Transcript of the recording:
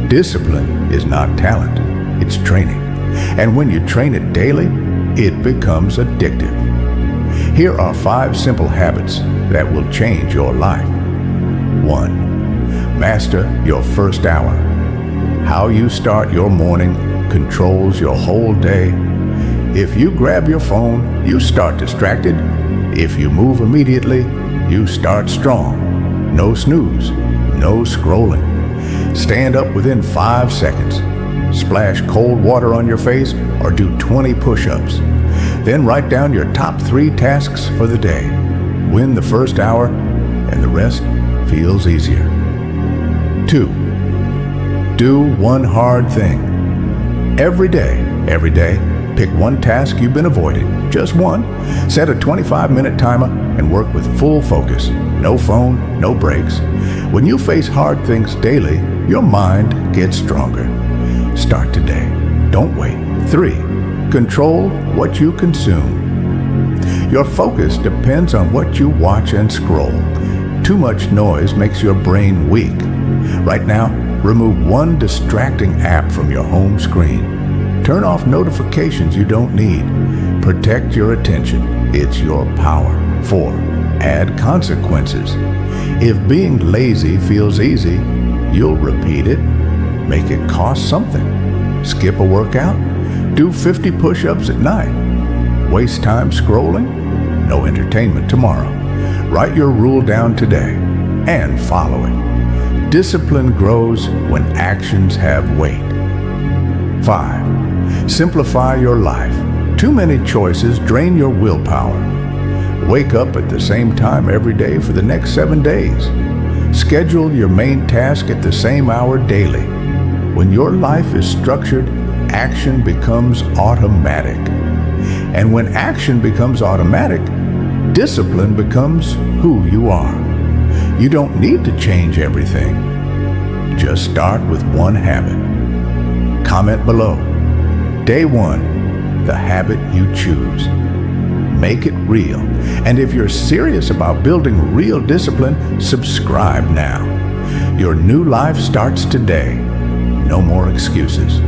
Discipline is not talent, it's training. And when you train it daily, it becomes addictive. Here are 5 simple habits that will change your life. 1. Master your first hour. How you start your morning controls your whole day. If you grab your phone, you start distracted. If you move immediately, you start strong. No snooze, no scrolling. Stand up within 5 seconds. Splash cold water on your face or do 20 push-ups. Then write down your top 3 tasks for the day. Win the first hour and the rest feels easier. 2. Do one hard thing. Every day, pick one task you've been avoiding, just one. Set a 25-minute timer and work with full focus. No phone, no breaks. When you face hard things daily, your mind gets stronger. Start today. Don't wait. 3. Control what you consume. Your focus depends on what you watch and scroll. Too much noise makes your brain weak. Right now, remove one distracting app from your home screen. Turn off notifications you don't need. Protect your attention. It's your power. 4. Add consequences. If being lazy feels easy, you'll repeat it. Make it cost something. Skip a workout. Do 50 push-ups at night. Waste time scrolling? No entertainment tomorrow. Write your rule down today and follow it. Discipline grows when actions have weight. 5. Simplify your life. Too many choices drain your willpower. Wake up at the same time every day for the next 7 days. Schedule your main task at the same hour daily. When your life is structured, action becomes automatic. And when action becomes automatic, discipline becomes who you are. You don't need to change everything. Just start with one habit. Comment below. Day 1, the habit you choose. Make it real. And if you're serious about building real discipline, subscribe now. Your new life starts today. No more excuses.